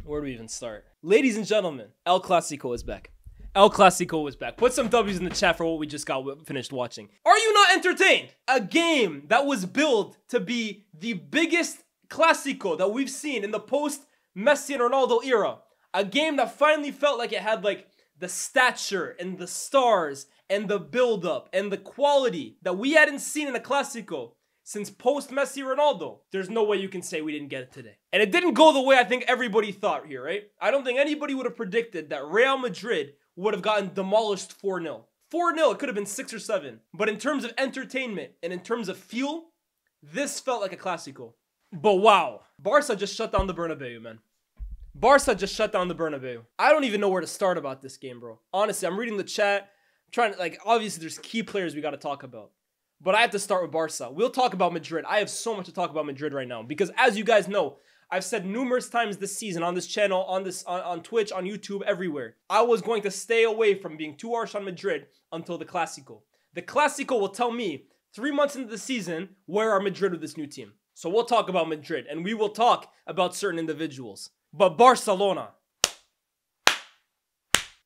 Where do we even start? Ladies and gentlemen, El Clasico is back. El Clasico is back. Put some W's in the chat for what we just got finished watching. Are you not entertained? A game that was billed to be the biggest Clasico that we've seen in the post-Messi and Ronaldo era. A game that finally felt like it had like the stature and the stars and the build-up and the quality that we hadn't seen in a Clasico since post-Messi Ronaldo. There's no way you can say we didn't get it today. And it didn't go the way I think everybody thought here, right? I don't think anybody would have predicted that Real Madrid would have gotten demolished 4-0. 4-0, it could have been 6 or 7. But in terms of entertainment and in terms of feel, this felt like a Clasico. But wow, Barca just shut down the Bernabeu, man. Barca just shut down the Bernabeu. I don't even know where to start about this game, bro. Honestly, I'm reading the chat. I'm trying to, like, obviously there's key players we got to talk about. But I have to start with Barca. We'll talk about Madrid. I have so much to talk about Madrid right now. Because as you guys know, I've said numerous times this season on this channel, on Twitch, on YouTube, everywhere. I was going to stay away from being too harsh on Madrid until the Clasico. The Clasico will tell me 3 months into the season, where are Madrid with this new team? So we'll talk about Madrid and we will talk about certain individuals. But Barcelona,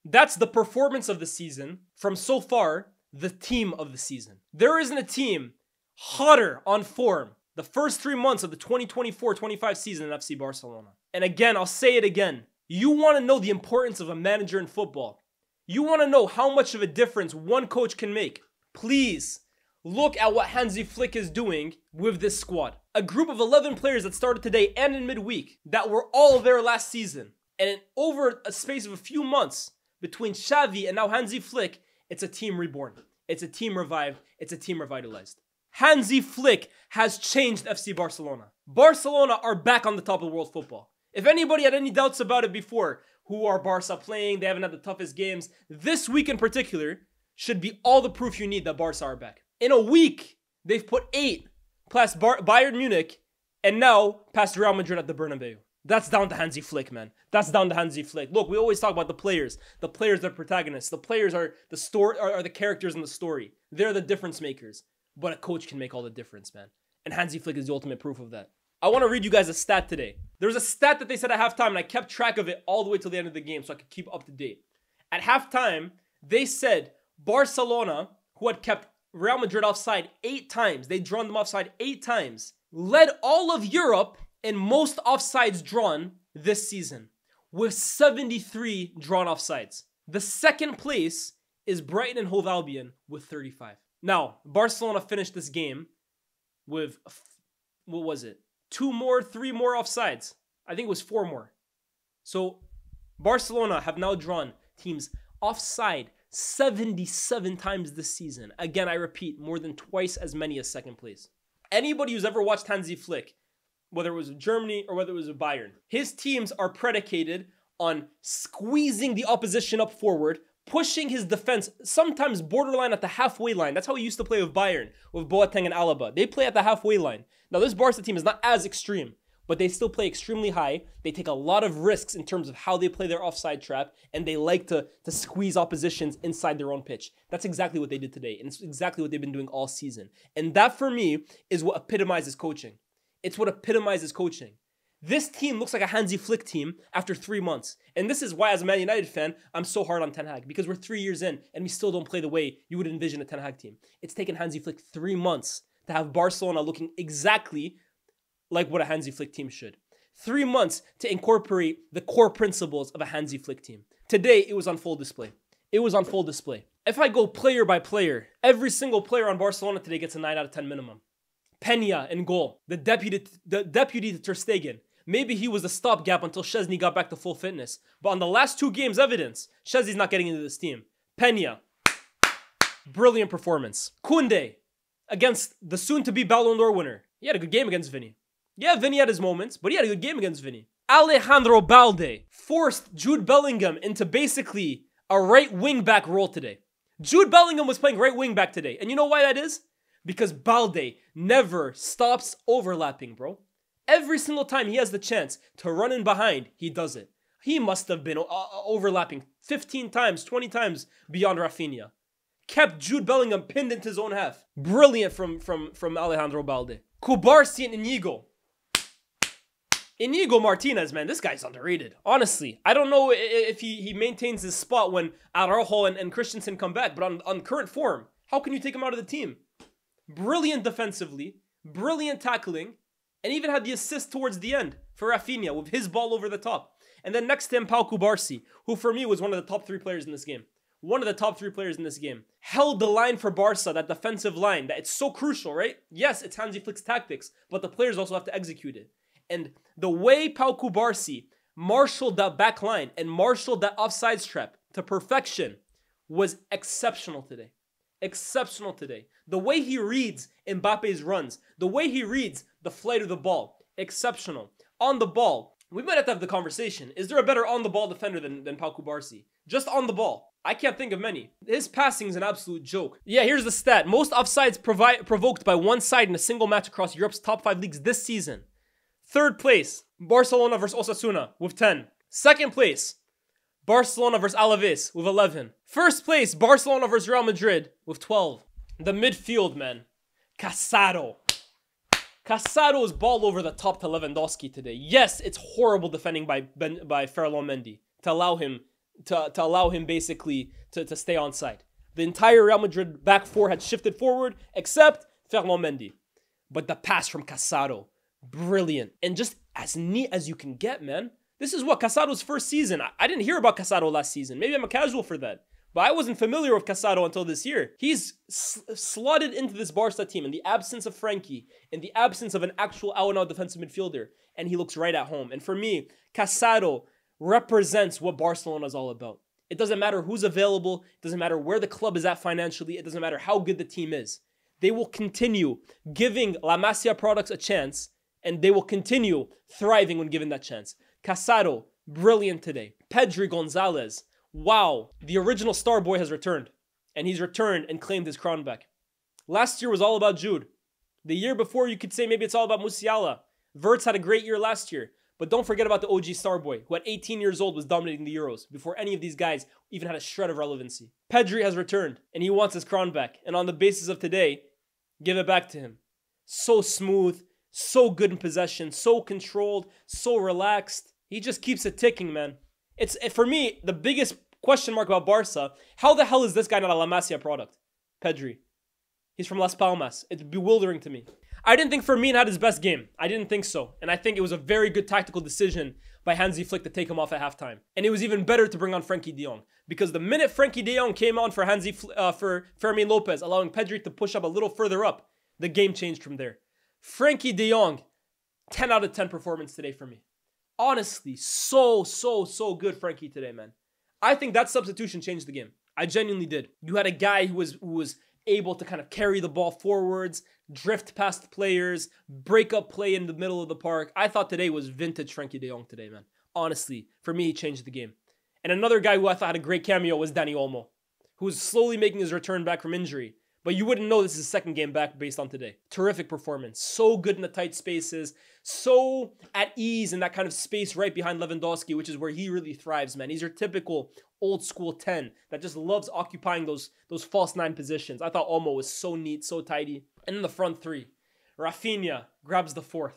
that's the performance of the season from so far. The team of the season. There isn't a team hotter on form the first 3 months of the 2024-25 season in FC Barcelona. And again, I'll say it again. You want to know the importance of a manager in football. You want to know how much of a difference one coach can make. Please look at what Hansi Flick is doing with this squad. A group of 11 players that started today and in midweek that were all there last season. And over a space of a few months between Xavi and now Hansi Flick, it's a team reborn. It's a team revived. It's a team revitalized. Hansi Flick has changed FC Barcelona. Barcelona are back on the top of world football. If anybody had any doubts about it before, who are Barca playing? They haven't had the toughest games. This week in particular should be all the proof you need that Barca are back. In a week, they've put 8 past Bayern Munich and now past Real Madrid at the Bernabeu. That's down to Hansi Flick, man. That's down to Hansi Flick. Look, we always talk about the players. The players are protagonists. The players are the story, are the characters in the story. They're the difference makers. But a coach can make all the difference, man. And Hansi Flick is the ultimate proof of that. I want to read you guys a stat today. There was a stat that they said at halftime, and I kept track of it all the way till the end of the game so I could keep up to date. At halftime, they said Barcelona, who had kept Real Madrid offside 8 times, they'd drawn them offside 8 times, led all of Europe in most offsides drawn this season, with 73 drawn offsides. The second place is Brighton and Hove Albion with 35. Now, Barcelona finished this game with, what was it? 3 more offsides. I think it was 4 more. So, Barcelona have now drawn teams offside 77 times this season. Again, I repeat, more than twice as many as second place. Anybody who's ever watched Hansi Flick, whether it was Germany or whether it was Bayern, his teams are predicated on squeezing the opposition up forward, pushing his defense, sometimes borderline at the halfway line. That's how he used to play with Bayern, with Boateng and Alaba. They play at the halfway line. Now, this Barca team is not as extreme, but they still play extremely high. They take a lot of risks in terms of how they play their offside trap, and they like to squeeze oppositions inside their own pitch. That's exactly what they did today, and it's exactly what they've been doing all season. And that, for me, is what epitomizes coaching. It's what epitomizes coaching. This team looks like a Hansi Flick team after 3 months. And this is why, as a Man United fan, I'm so hard on Ten Hag. Because we're 3 years in, and we still don't play the way you would envision a Ten Hag team. It's taken Hansi Flick 3 months to have Barcelona looking exactly like what a Hansi Flick team should. 3 months to incorporate the core principles of a Hansi Flick team. Today, it was on full display. It was on full display. If I go player by player, every single player on Barcelona today gets a 9 out of 10 minimum. Peña in goal, the deputy to Ter Stegen. Maybe he was a stopgap until Szczesny got back to full fitness. But on the last 2 games evidence, Szczesny's not getting into this team. Peña, brilliant performance. Koundé, against the soon-to-be Ballon d'Or winner. He had a good game against Vinny. Yeah, Vinny had his moments, but he had a good game against Vinny. Alejandro Balde forced Jude Bellingham into basically a right wing-back role today. Jude Bellingham was playing right wing-back today. And you know why that is? Because Balde never stops overlapping, bro. Every single time he has the chance to run in behind, he does it. He must have been overlapping 15 times, 20 times beyond Raphinha. Kept Jude Bellingham pinned into his own half. Brilliant from Alejandro Balde. Kubarsi and Inigo. Inigo Martinez, man, this guy's underrated. Honestly, I don't know if he maintains his spot when Araujo and Christensen come back, but on current form, how can you take him out of the team? Brilliant defensively, brilliant tackling, and even had the assist towards the end for Raphinha with his ball over the top. And then next to him, Pau Cubarsí, who for me was one of the top 3 players in this game. One of the top 3 players in this game. Held the line for Barca, that defensive line, that it's so crucial, right? Yes, it's Hansi Flick's tactics, but the players also have to execute it. And the way Pau Cubarsí marshaled that back line and marshaled that offsides trap to perfection was exceptional today. Exceptional today. The way he reads Mbappe's runs, the way he reads the flight of the ball, exceptional. On the ball, we might have to have the conversation. Is there a better on-the-ball defender than Pau Cubarsí? Just on the ball. I can't think of many. His passing is an absolute joke. Yeah, here's the stat. Most offsides provoked by one side in a single match across Europe's top 5 leagues this season. Third place, Barcelona versus Osasuna with 10. Second place, Barcelona versus Alaves with 11. First place, Barcelona versus Real Madrid with 12. The midfield, man. Casado. Casado is ball over the top to Lewandowski today. Yes, it's horrible defending by Ferland Mendy to allow him basically to stay on side. The entire Real Madrid back 4 had shifted forward except Ferland Mendy. But the pass from Casado, brilliant. And just as neat as you can get, man. This is what Casado's first season. I didn't hear about Casado last season. Maybe I'm a casual for that. But I wasn't familiar with Casado until this year. He's slotted into this Barca team in the absence of Frankie, in the absence of an actual out-and-out defensive midfielder. And he looks right at home. And for me, Casado represents what Barcelona is all about. It doesn't matter who's available. It doesn't matter where the club is at financially. It doesn't matter how good the team is. They will continue giving La Masia products a chance, and they will continue thriving when given that chance. Casado, brilliant today. Pedri Gonzalez, wow. The original star boy has returned, and he's returned and claimed his crown back. Last year was all about Jude. The year before, you could say maybe it's all about Musiala. Wirtz had a great year last year, but don't forget about the OG star boy, who at 18 years old was dominating the Euros before any of these guys even had a shred of relevancy. Pedri has returned, and he wants his crown back, and on the basis of today, give it back to him. So smooth, so good in possession, so controlled, so relaxed. He just keeps it ticking, man. It's, for me, the biggest question mark about Barca, how the hell is this guy not a La Masia product? Pedri. He's from Las Palmas. It's bewildering to me. I didn't think Fermin had his best game. I didn't think so. And I think it was a very good tactical decision by Hansi Flick to take him off at halftime. And it was even better to bring on Frenkie de Jong. Because the minute Frenkie de Jong came on for for Fermin Lopez, allowing Pedri to push up a little further up, the game changed from there. Frenkie de Jong, 10 out of 10 performance today for me. Honestly, so good Frenkie today, man. I think that substitution changed the game. I genuinely did. You had a guy who was able to kind of carry the ball forwards, drift past players, break up play in the middle of the park. I thought today was vintage Frenkie de Jong today, man. Honestly, for me, he changed the game. And another guy who I thought had a great cameo was Dani Olmo, who was slowly making his return back from injury. But you wouldn't know this is his second game back based on today. Terrific performance. So good in the tight spaces. So at ease in that kind of space right behind Lewandowski, which is where he really thrives, man. He's your typical old school 10 that just loves occupying those false 9 positions. I thought Olmo was so neat, so tidy. And in the front 3, Raphinha grabs the 4th.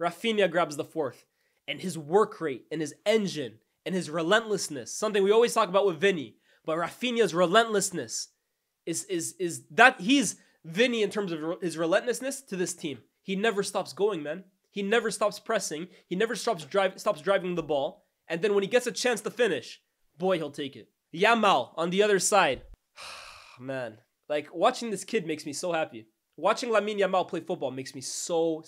Raphinha grabs the 4th. And his work rate and his engine and his relentlessness, something we always talk about with Vinny, but Raphinha's relentlessness is that he's Vinny in terms of his relentlessness to this team. He never stops going, man. He never stops pressing. He never stops driving the ball. And then when he gets a chance to finish, boy, he'll take it. Yamal on the other side. Man, like watching this kid makes me so happy. Watching Lamine Yamal play football makes me so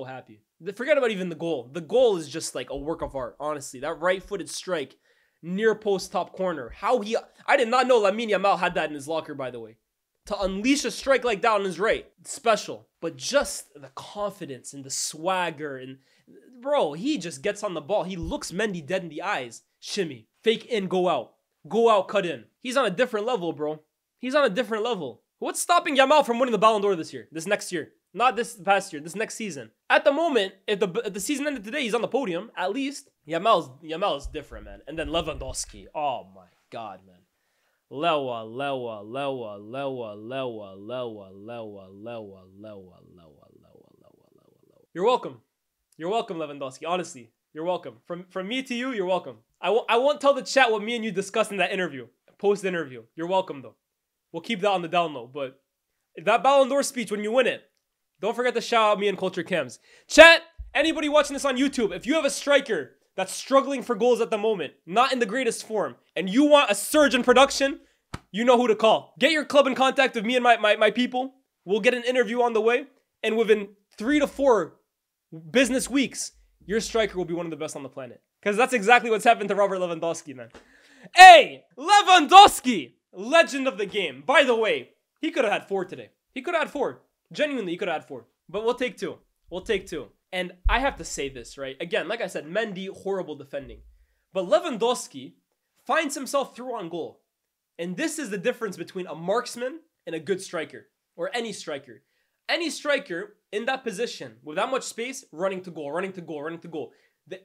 happy. Forget about even the goal. The goal is just like a work of art, honestly. That right-footed strike, near post top corner. I did not know Lamine Yamal had that in his locker, by the way. To unleash a strike like that on his right, special. But just the confidence and the swagger and bro, he just gets on the ball. He looks Mendy dead in the eyes. Shimmy, fake in, go out. Go out, cut in. He's on a different level, bro. He's on a different level. What's stopping Yamal from winning the Ballon d'Or this next year? Not this past year, this next season. At the moment, if the season ended today, he's on the podium, at least. Yamal is different, man. And then Lewandowski. Oh my God, man. Lewa. You're welcome. You're welcome, Lewandowski. Honestly, you're welcome. From me to you, you're welcome. I won't tell the chat what me and you discussed in that interview, post-interview. You're welcome, though. We'll keep that on the down low. But that Ballon d'Or speech, when you win it, don't forget to shout out me and Culture Cams. Chat, anybody watching this on YouTube, if you have a striker that's struggling for goals at the moment, not in the greatest form, and you want a surge in production, you know who to call. Get your club in contact with me and my people. We'll get an interview on the way. And within 3 to 4 business weeks, your striker will be one of the best on the planet. Because that's exactly what's happened to Robert Lewandowski, man. Hey, Lewandowski, legend of the game. By the way, he could have had 4 today. He could have had 4. Genuinely, he could have had 4. But we'll take 2. We'll take 2. And I have to say this, right? Again, like I said, Mendy, horrible defending. But Lewandowski finds himself through on goal. And this is the difference between a marksman and a good striker. Or any striker. Any striker in that position, with that much space, running to goal, running to goal, running to goal.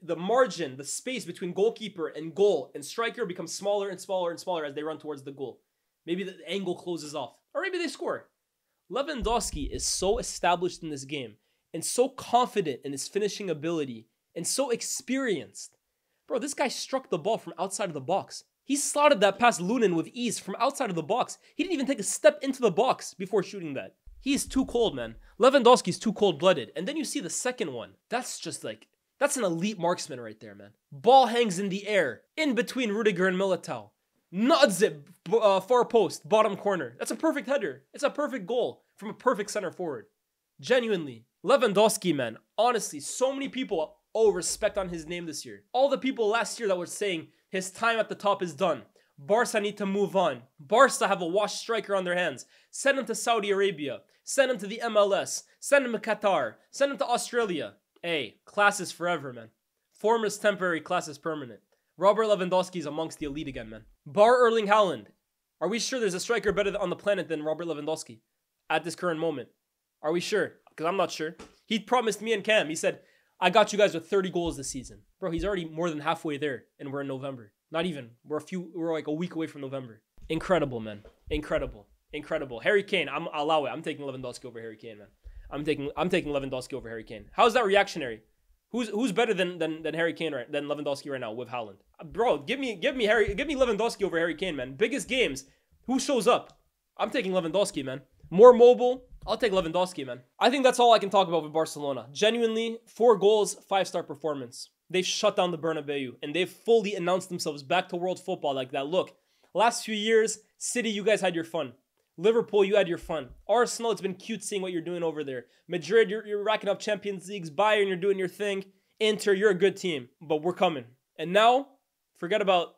The margin, the space between goalkeeper and goal and striker becomes smaller and smaller and smaller as they run towards the goal. Maybe the angle closes off. Or maybe they score. Lewandowski is so established in this game and so confident in his finishing ability and so experienced. Bro, this guy struck the ball from outside of the box. He slotted that past Lunin with ease from outside of the box. He didn't even take a step into the box before shooting that. He's too cold, man. Lewandowski's too cold-blooded. And then you see the second one. That's just like, that's an elite marksman right there, man. Ball hangs in the air, in between Rudiger and Militao. Nods it, far post, bottom corner. That's a perfect header. It's a perfect goal from a perfect center forward. Genuinely. Lewandowski, man. Honestly, so many people owe respect on his name this year. All the people last year that were saying his time at the top is done. Barca need to move on. Barca have a washed striker on their hands. Send him to Saudi Arabia. Send him to the MLS. Send him to Qatar. Send him to Australia. Hey, class is forever, man. Form is temporary, class is permanent. Robert Lewandowski is amongst the elite again, man. Bar Erling Haaland. Are we sure there's a striker better on the planet than Robert Lewandowski at this current moment? Are we sure? Because I'm not sure. He promised me and Cam. He said, I got you guys with 30 goals this season. Bro, he's already more than halfway there, and we're in November. Not even. We're like a week away from November. Incredible, man. Incredible. Incredible. Harry Kane, I'll allow it. I'm taking Lewandowski over Harry Kane, man. I'm taking Lewandowski over Harry Kane. How's that reactionary? Who's better than Harry Kane than Lewandowski right now with Haaland? Bro, give me Lewandowski over Harry Kane, man. Biggest games. Who shows up? I'm taking Lewandowski, man. More mobile. I'll take Lewandowski, man. I think that's all I can talk about with Barcelona. Genuinely, 4 goals, 5-star performance. They've shut down the Bernabeu, and they've fully announced themselves back to world football like that. Look, last few years, City, you guys had your fun. Liverpool, you had your fun. Arsenal, it's been cute seeing what you're doing over there. Madrid, you're racking up Champions Leagues. Bayern, you're doing your thing. Inter, you're a good team, but we're coming. And now, forget about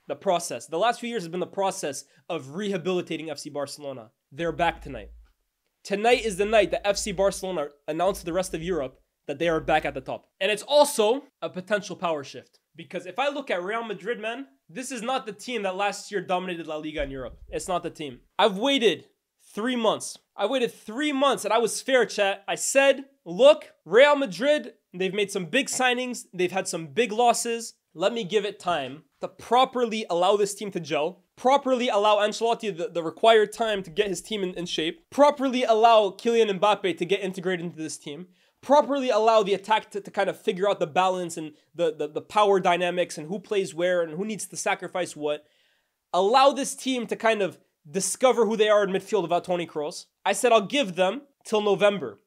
the process. The last few years has been the process of rehabilitating FC Barcelona. They're back tonight. Tonight is the night that FC Barcelona announced to the rest of Europe that they are back at the top. And it's also a potential power shift. Because if I look at Real Madrid, man, this is not the team that last year dominated La Liga in Europe. It's not the team. I've waited 3 months. I waited 3 months and I was fair, chat. I said, look, Real Madrid, they've made some big signings. They've had some big losses. Let me give it time to properly allow this team to gel. Properly allow Ancelotti the required time to get his team in shape. Properly allow Kylian Mbappe to get integrated into this team. Properly allow the attack to kind of figure out the balance and the power dynamics and who plays where and who needs to sacrifice what. Allow this team to kind of discover who they are in midfield without Toni Kroos. I said I'll give them till November.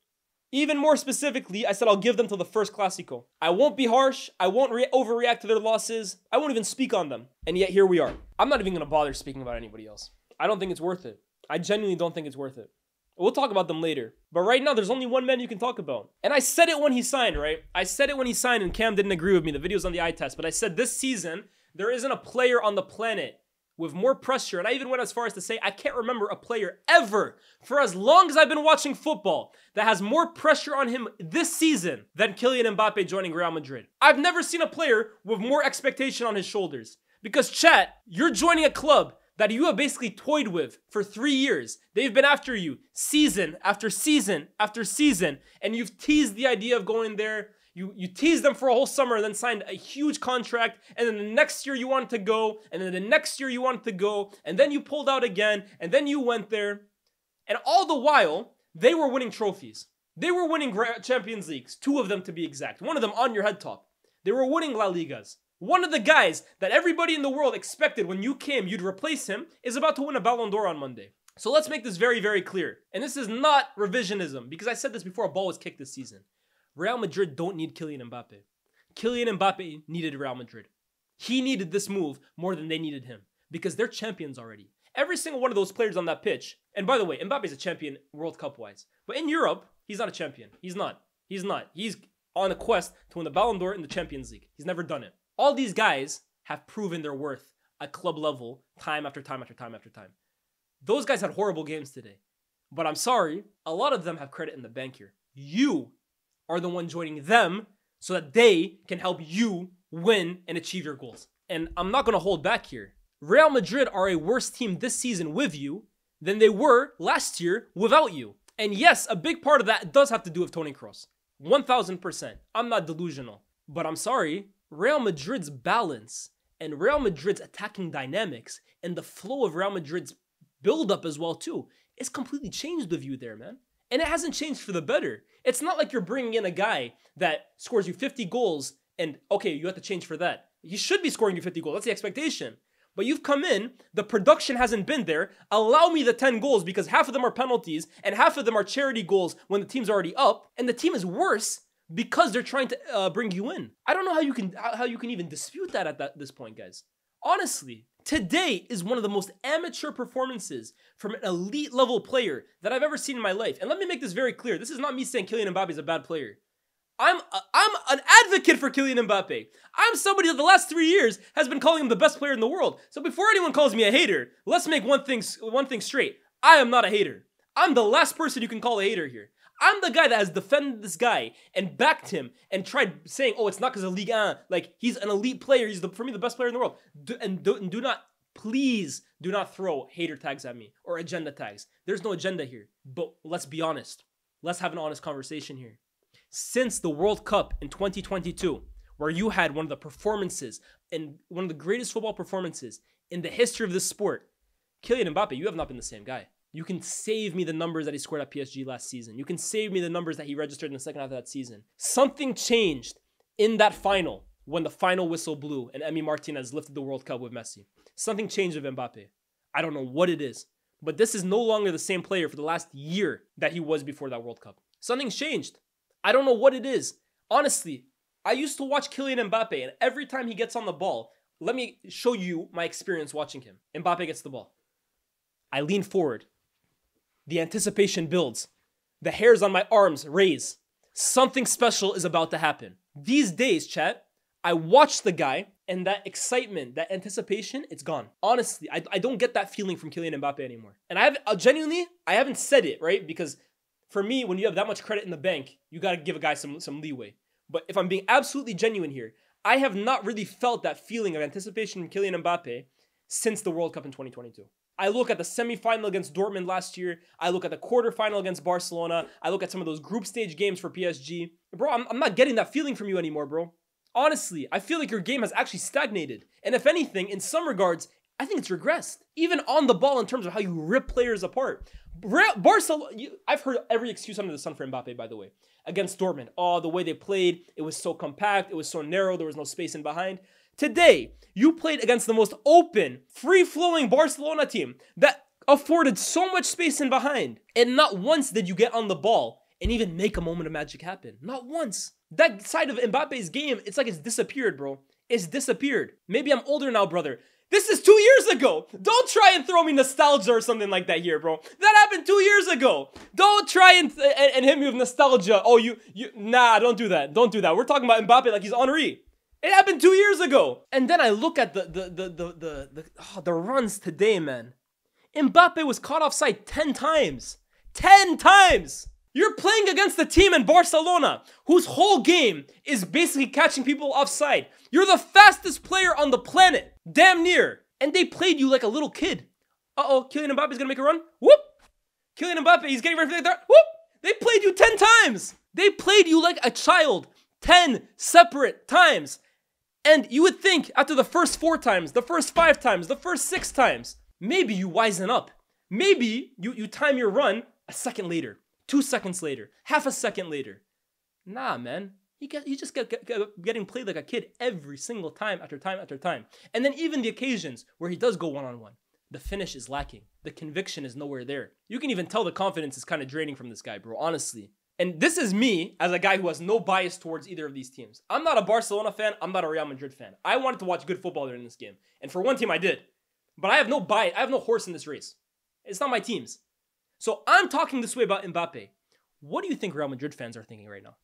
Even more specifically, I said I'll give them till the first Clasico. I won't be harsh. I won't overreact to their losses. I won't even speak on them. And yet here we are. I'm not even going to bother speaking about anybody else. I don't think it's worth it. I genuinely don't think it's worth it. We'll talk about them later. But right now, there's only one man you can talk about. And I said it when he signed, right? I said it when he signed and Cam didn't agree with me. The video's on the eye test. But I said this season, there isn't a player on the planet with more pressure. And I even went as far as to say, I can't remember a player ever, for as long as I've been watching football, that has more pressure on him this season than Kylian Mbappe joining Real Madrid. I've never seen a player with more expectation on his shoulders. Because chat, you're joining a club that you have basically toyed with for 3 years. They've been after you season after season after season, and you've teased the idea of going there. You teased them for a whole summer and then signed a huge contract, and then the next year you wanted to go, and then the next year you wanted to go, and then you pulled out again, and then you went there. And all the while, they were winning trophies. They were winning Champions Leagues, 2 of them to be exact. One of them on your head top. They were winning La Ligas. One of the guys that everybody in the world expected when you came, you'd replace him, is about to win a Ballon d'Or on Monday. So let's make this very, very clear. And this is not revisionism, because I said this before a ball was kicked this season. Real Madrid don't need Kylian Mbappe. Kylian Mbappe needed Real Madrid. He needed this move more than they needed him, because they're champions already. Every single one of those players on that pitch, and by the way, Mbappe's a champion World Cup-wise, but in Europe, he's not a champion. He's not. He's on a quest to win the Ballon d'Or in the Champions League. He's never done it. All these guys have proven their worth at club level time after time after time after time. Those guys had horrible games today. But I'm sorry, a lot of them have credit in the bank here. You are the one joining them so that they can help you win and achieve your goals. And I'm not going to hold back here. Real Madrid are a worse team this season with you than they were last year without you. And yes, a big part of that does have to do with Toni Kroos. 1000%. I'm not delusional. But I'm sorry, Real Madrid's balance and Real Madrid's attacking dynamics and the flow of Real Madrid's build-up as well too is completely changed with you there, man. And it hasn't changed for the better. It's not like you're bringing in a guy that scores you 50 goals and, okay, you have to change for that. He should be scoring you 50 goals. That's the expectation. But you've come in, the production hasn't been there. Allow me the 10 goals because half of them are penalties and half of them are charity goals when the team's already up. And the team is worse because they're trying to bring you in. I don't know how you can even dispute that at this point, guys. Honestly, today is one of the most amateur performances from an elite level player that I've ever seen in my life. And let me make this very clear. This is not me saying Kylian Mbappe is a bad player. I'm an advocate for Kylian Mbappe. I'm somebody that the last 3 years has been calling him the best player in the world. So before anyone calls me a hater, let's make one thing straight. I am not a hater. I'm the last person you can call a hater here. I'm the guy that has defended this guy and backed him and tried saying, oh, it's not because of Liga. Like, he's an elite player. He's, for me, the best player in the world. Please do not throw hater tags at me or agenda tags. There's no agenda here. But let's be honest. Let's have an honest conversation here. Since the World Cup in 2022, where you had one of the performances and one of the greatest football performances in the history of this sport, Kylian Mbappe, you have not been the same guy. You can save me the numbers that he scored at PSG last season. You can save me the numbers that he registered in the second half of that season. Something changed in that final when the final whistle blew and Emi Martinez lifted the World Cup with Messi. Something changed with Mbappe. I don't know what it is, but this is no longer the same player for the last year that he was before that World Cup. Something's changed. I don't know what it is. Honestly, I used to watch Kylian Mbappe, and every time he gets on the ball, let me show you my experience watching him. Mbappe gets the ball. I lean forward. The anticipation builds. The hairs on my arms raise. Something special is about to happen. These days, chat, I watch the guy, and that excitement, that anticipation, it's gone. Honestly, I don't get that feeling from Kylian Mbappe anymore. And I haven't said it, right? Because for me, when you have that much credit in the bank, you got to give a guy some leeway. But if I'm being absolutely genuine here, I have not really felt that feeling of anticipation from Kylian Mbappe since the World Cup in 2022. I look at the semifinal against Dortmund last year. I look at the quarterfinal against Barcelona. I look at some of those group stage games for PSG. Bro, I'm not getting that feeling from you anymore, bro. Honestly, I feel like your game has actually stagnated. And if anything, in some regards, I think it's regressed. Even on the ball in terms of how you rip players apart. Barcelona, I've heard every excuse under the sun for Mbappe, by the way. Against Dortmund. Oh, the way they played, it was so compact, it was so narrow, there was no space in behind. Today, you played against the most open, free-flowing Barcelona team that afforded so much space in behind. And not once did you get on the ball and even make a moment of magic happen. Not once. That side of Mbappe's game, it's like it's disappeared, bro. It's disappeared. Maybe I'm older now, brother. This is 2 years ago. Don't try and throw me nostalgia or something like that here, bro. That happened 2 years ago. Don't try and hit me with nostalgia. Oh, nah, don't do that. Don't do that. We're talking about Mbappe like he's Henry. It happened 2 years ago. And then I look at the runs today, man. Mbappe was caught offside 10 times. 10 times. You're playing against the team in Barcelona whose whole game is basically catching people offside. You're the fastest player on the planet. Damn near. And they played you like a little kid. Uh-oh, Kylian Mbappe's gonna make a run. Whoop. Kylian Mbappe, he's getting ready for the third. Whoop. They played you 10 times. They played you like a child 10 separate times. And you would think after the first 4 times, the first 5 times, the first 6 times, maybe you wisen up. Maybe you time your run a second later, 2 seconds later, half a second later. Nah, man. He just getting played like a kid every single time after time after time. And then even the occasions where he does go one-on-one, the finish is lacking. The conviction is nowhere there. You can even tell the confidence is kind of draining from this guy, bro, honestly. And this is me as a guy who has no bias towards either of these teams. I'm not a Barcelona fan. I'm not a Real Madrid fan. I wanted to watch good football during this game. And for one team, I did. But I have no bias. I have no horse in this race. It's not my team's. So I'm talking this way about Mbappe. What do you think Real Madrid fans are thinking right now?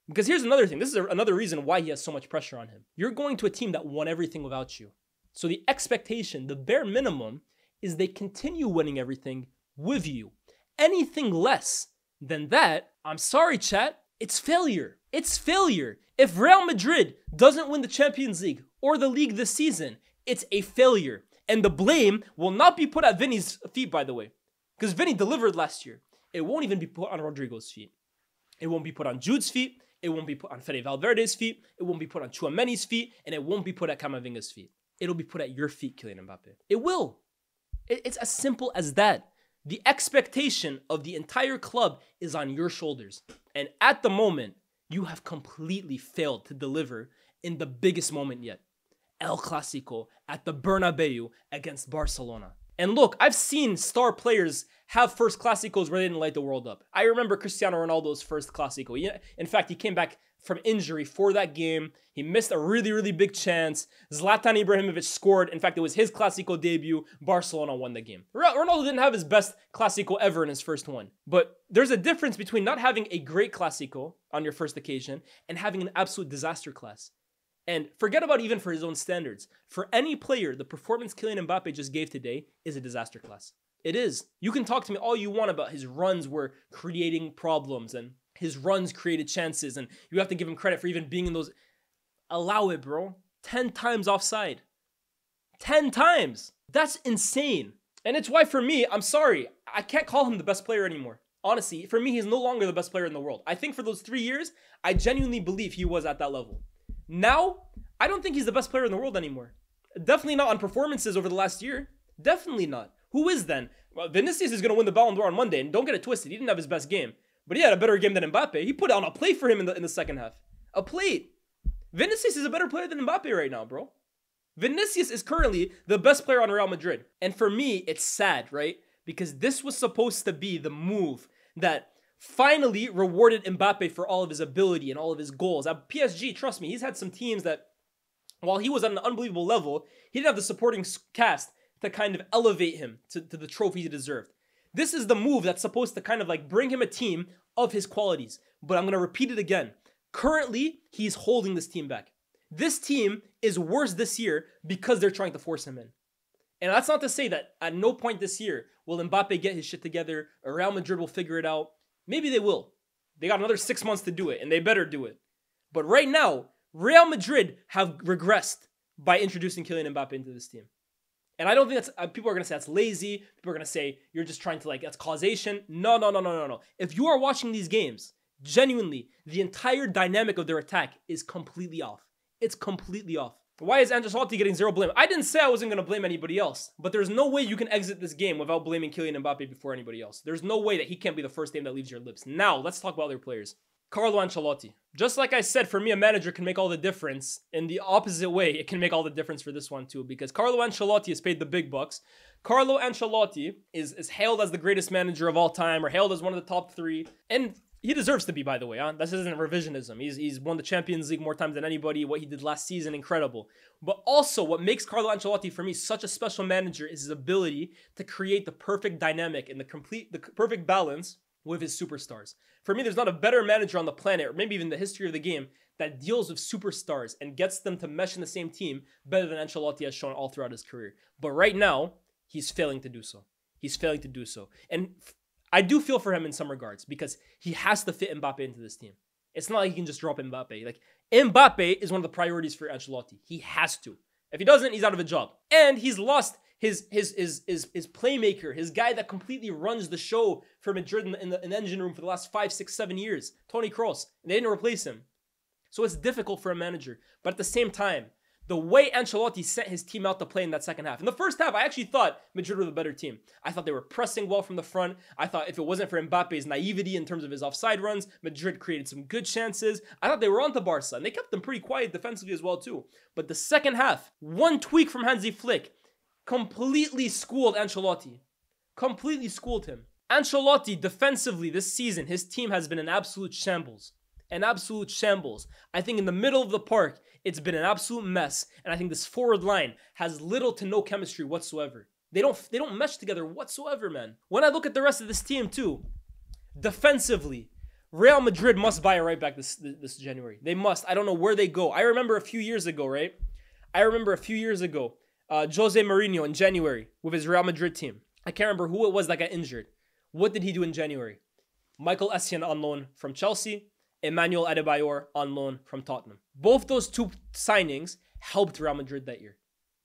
Because here's another thing. This is another reason why he has so much pressure on him. You're going to a team that won everything without you. So the expectation, the bare minimum, is they continue winning everything with you. Anything less than that, I'm sorry, chat, it's failure. It's failure. If Real Madrid doesn't win the Champions League or the league this season, it's a failure. And the blame will not be put at Vinny's feet, by the way. Because Vinny delivered last year. It won't even be put on Rodrigo's feet. It won't be put on Jude's feet. It won't be put on Fede Valverde's feet. It won't be put on Tchouameni's feet. And it won't be put at Camavinga's feet. It'll be put at your feet, Kylian Mbappe. It will. It's as simple as that. The expectation of the entire club is on your shoulders. And at the moment, you have completely failed to deliver in the biggest moment yet. El Clasico at the Bernabeu against Barcelona. And look, I've seen star players have first Clásicos where they didn't light the world up. I remember Cristiano Ronaldo's first Clásico. In fact, he came back from injury for that game. He missed a really, really big chance. Zlatan Ibrahimovic scored. In fact, it was his Clásico debut. Barcelona won the game. Ronaldo didn't have his best Clásico ever in his first one. But there's a difference between not having a great Clásico on your first occasion and having an absolute disaster class. And forget about even for his own standards. For any player, the performance Kylian Mbappe just gave today is a disaster class. It is. You can talk to me all you want about his runs were creating problems and his runs created chances and you have to give him credit for even being in those. Allow it, bro. 10 times offside. 10 times. That's insane. And it's why for me, I'm sorry, I can't call him the best player anymore. Honestly, for me, he's no longer the best player in the world. I think for those 3 years, I genuinely believe he was at that level. Now, I don't think he's the best player in the world anymore. Definitely not on performances over the last year. Definitely not. Who is then? Well, Vinicius is going to win the Ballon d'Or on Monday, and don't get it twisted. He didn't have his best game, but he had a better game than Mbappe. He put on a plate for him in the second half. A plate. Vinicius is a better player than Mbappe right now, bro. Vinicius is currently the best player on Real Madrid. And for me, it's sad, right? Because this was supposed to be the move that finally rewarded Mbappe for all of his ability and all of his goals. At PSG, trust me, he's had some teams that, while he was at an unbelievable level, he didn't have the supporting cast to kind of elevate him to the trophy he deserved. This is the move that's supposed to kind of like bring him a team of his qualities. But I'm going to repeat it again. Currently, he's holding this team back. This team is worse this year because they're trying to force him in. And that's not to say that at no point this year will Mbappe get his shit together or Real Madrid will figure it out. Maybe they will. They got another 6 months to do it, and they better do it. But right now, Real Madrid have regressed by introducing Kylian Mbappe into this team. And I don't think that's, people are going to say that's lazy. People are going to say you're just trying to that's causation. No. If you are watching these games, genuinely, the entire dynamic of their attack is completely off. It's completely off. Why is Ancelotti getting zero blame? I didn't say I wasn't going to blame anybody else, but there's no way you can exit this game without blaming Kylian Mbappe before anybody else. There's no way that he can't be the first name that leaves your lips. Now, let's talk about other players. Carlo Ancelotti. Just like I said, for me, a manager can make all the difference. In the opposite way, it can make all the difference for this one too, because Carlo Ancelotti is paid the big bucks. Carlo Ancelotti is hailed as the greatest manager of all time, or hailed as one of the top 3, and he deserves to be, by the way. This isn't revisionism. He's won the Champions League more times than anybody. What he did last season, incredible. But also, what makes Carlo Ancelotti, for me, such a special manager is his ability to create the perfect dynamic and the perfect balance with his superstars. For me, there's not a better manager on the planet, or maybe even the history of the game, that deals with superstars and gets them to mesh in the same team better than Ancelotti has shown all throughout his career. But right now, he's failing to do so. And I do feel for him in some regards because he has to fit Mbappe into this team. It's not like he can just drop Mbappe. Mbappe is one of the priorities for Ancelotti. He has to. If he doesn't, he's out of a job. And he's lost his playmaker, his guy that completely runs the show for Madrid in the engine room for the last 5, 6, 7 years, Toni Kroos. And they didn't replace him. So it's difficult for a manager. But at the same time, The way Ancelotti sent his team out to play in that second half. In the first half, I actually thought Madrid were the better team. I thought they were pressing well from the front. I thought if it wasn't for Mbappe's naivety in terms of his offside runs, Madrid created some good chances. I thought they were on to Barca, and they kept them pretty quiet defensively as well too. But the second half, one tweak from Hansi Flick completely schooled Ancelotti. Completely schooled him. Ancelotti, defensively this season, his team has been an absolute shambles. An absolute shambles. I think in the middle of the park, it's been an absolute mess. And I think this forward line has little to no chemistry whatsoever. They don't mesh together whatsoever, man. When I look at the rest of this team too, defensively, Real Madrid must buy a right back this January. They must. I don't know where they go. I remember a few years ago, right? Jose Mourinho in January with his Real Madrid team. I can't remember who it was that got injured. What did he do in January? Michael Essien on loan from Chelsea. Emmanuel Adebayor on loan from Tottenham. Both those two signings helped Real Madrid that year.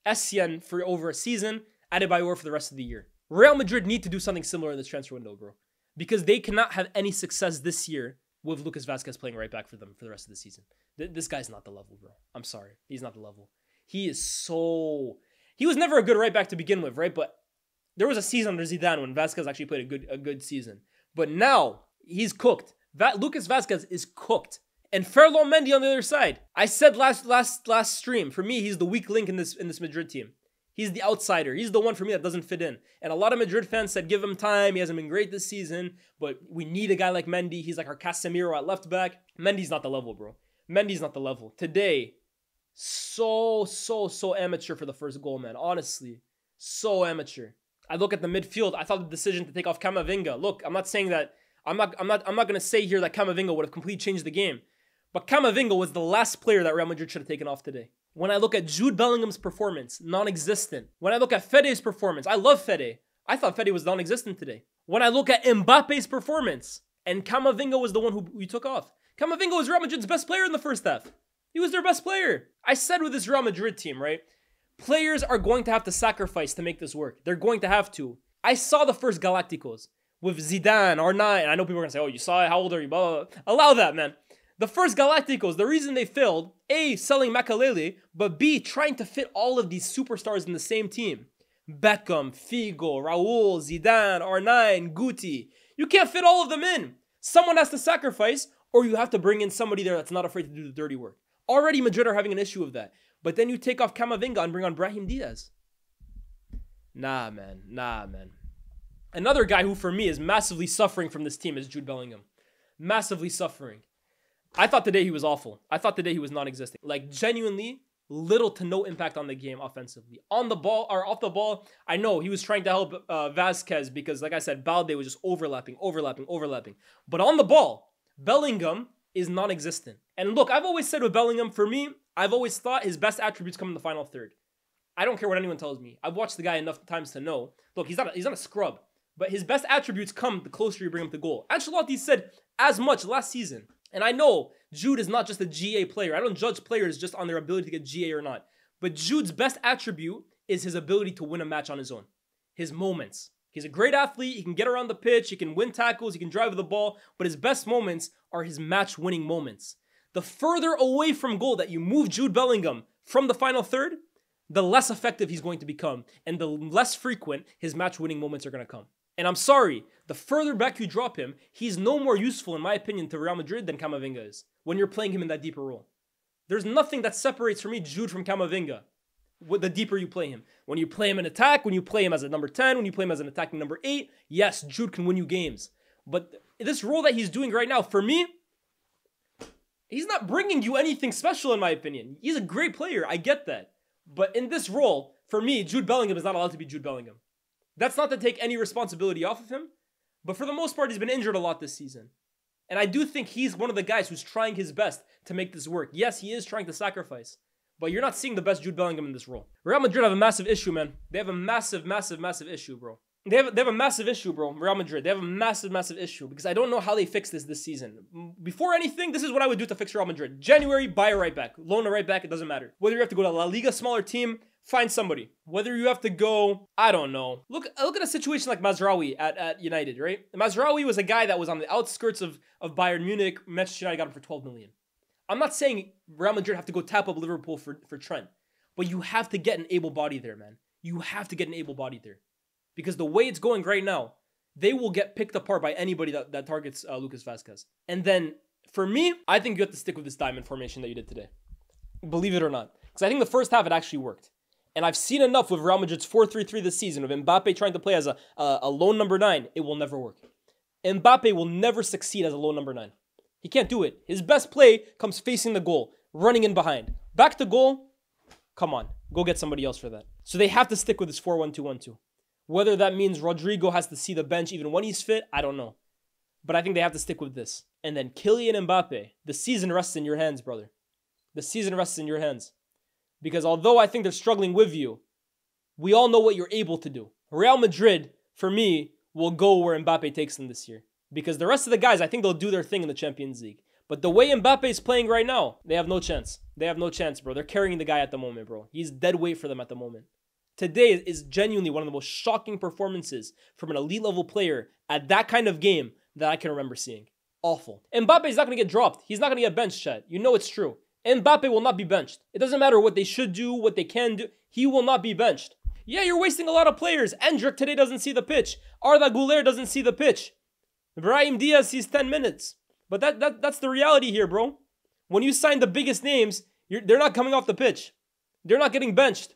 Essien for over a season, Adebayor for the rest of the year. Real Madrid need to do something similar in this transfer window, bro. Because they cannot have any success this year with Lucas Vazquez playing right back for them for the rest of the season. This guy's not the level, bro. I'm sorry. He's not the level. He was never a good right back to begin with, right? But there was a season under Zidane when Vazquez actually played a good season. But now, he's cooked. Lucas Vazquez is cooked. And Ferland Mendy on the other side. I said last stream, for me, he's the weak link in this Madrid team. He's the outsider. He's the one for me that doesn't fit in. And a lot of Madrid fans said, give him time. He hasn't been great this season. But we need a guy like Mendy. He's like our Casemiro at left back. Mendy's not the level, bro. Mendy's not the level. Today, so amateur for the first goal, man. Honestly, so amateur. I look at the midfield. I thought the decision to take off Camavinga. Look, I'm not saying that. I'm not going to say here that Camavinga would have completely changed the game. But Camavinga was the last player that Real Madrid should have taken off today. When I look at Jude Bellingham's performance, non-existent. When I look at Fede's performance, I love Fede. I thought Fede was non-existent today. When I look at Mbappe's performance, and Camavinga was the one who we took off. Camavinga was Real Madrid's best player in the first half. He was their best player. I said with this Real Madrid team, right? Players are going to have to sacrifice to make this work. They're going to have to. I saw the first Galacticos with Zidane, R9, and I know people are going to say, oh, you saw it, how old are you, blah, blah, blah. Allow that, man. The first Galacticos, the reason they failed, A, selling Makalele, but B, trying to fit all of these superstars in the same team. Beckham, Figo, Raul, Zidane, R9, Guti. You can't fit all of them in. Someone has to sacrifice, or you have to bring in somebody there that's not afraid to do the dirty work. Already Madrid are having an issue with that. But then you take off Camavinga and bring on Brahim Diaz. Nah, man. Another guy who, for me, is massively suffering from this team is Jude Bellingham. Massively suffering. I thought today he was awful. I thought today he was non-existent. Like, genuinely, little to no impact on the game offensively. On the ball, or off the ball, I know he was trying to help Vazquez because, like I said, Balde was just overlapping. But on the ball, Bellingham is non-existent. And look, I've always said with Bellingham, for me, I've always thought his best attributes come in the final third. I don't care what anyone tells me. I've watched the guy enough times to know. Look, he's not a scrub. But his best attributes come the closer you bring him to goal. Ancelotti said as much last season. And I know Jude is not just a GA player. I don't judge players just on their ability to get GA or not. But Jude's best attribute is his ability to win a match on his own. His moments. He's a great athlete. He can get around the pitch. He can win tackles. He can drive the ball. But his best moments are his match-winning moments. The further away from goal that you move Jude Bellingham from the final third, the less effective he's going to become. And the less frequent his match-winning moments are going to come. And I'm sorry, the further back you drop him, he's no more useful, in my opinion, to Real Madrid than Camavinga is when you're playing him in that deeper role. There's nothing that separates, for me, Jude from Camavinga the deeper you play him. When you play him in attack, when you play him as a number 10, when you play him as an attacking number 8, yes, Jude can win you games. But this role that he's doing right now, for me, he's not bringing you anything special, in my opinion. He's a great player, I get that. But in this role, for me, Jude Bellingham is not allowed to be Jude Bellingham. That's not to take any responsibility off of him, but for the most part, he's been injured a lot this season. And I do think he's one of the guys who's trying his best to make this work. Yes, he is trying to sacrifice, but you're not seeing the best Jude Bellingham in this role. Real Madrid have a massive issue, man. They have a massive issue, bro. They have a massive issue, bro. Real Madrid, they have a massive issue because I don't know how they fix this season. Before anything, this is what I would do to fix Real Madrid. January, buy a right back. Loan a right back, it doesn't matter. Whether you have to go to La Liga, smaller team, find somebody. Whether you have to go, I don't know. Look at a situation like Mazraoui at United, right? Mazraoui was a guy that was on the outskirts of Bayern Munich. Manchester United got him for 12 million. I'm not saying Real Madrid have to go tap up Liverpool for Trent. But you have to get an able body there, man. You have to get an able body there. Because the way it's going right now, they will get picked apart by anybody that targets Lucas Vazquez. And then, for me, I think you have to stick with this diamond formation that you did today. Believe it or not. Because I think the first half, it actually worked. And I've seen enough with Real Madrid's 4-3-3 this season, of Mbappe trying to play as a lone number 9. It will never work. Mbappe will never succeed as a lone number 9. He can't do it. His best play comes facing the goal, running in behind. Back to goal, come on. Go get somebody else for that. So they have to stick with this 4-1-2-1-2. Whether that means Rodrigo has to see the bench even when he's fit, I don't know. But I think they have to stick with this. And then Kylian Mbappe, the season rests in your hands, brother. The season rests in your hands. Because although I think they're struggling with you, we all know what you're able to do. Real Madrid, for me, will go where Mbappe takes them this year. Because the rest of the guys, I think they'll do their thing in the Champions League. But the way Mbappe is playing right now, they have no chance. They have no chance, bro. They're carrying the guy at the moment, bro. He's dead weight for them at the moment. Today is genuinely one of the most shocking performances from an elite level player at that kind of game that I can remember seeing. Awful. Mbappe is not going to get dropped. He's not going to get benched, Chad. You know it's true. Mbappe will not be benched. It doesn't matter what they should do, what they can do. He will not be benched. Yeah, you're wasting a lot of players. Endrick today doesn't see the pitch. Arda Güler doesn't see the pitch. Brahim Diaz sees 10 minutes. But that's the reality here, bro. When you sign the biggest names, they're not coming off the pitch. They're not getting benched.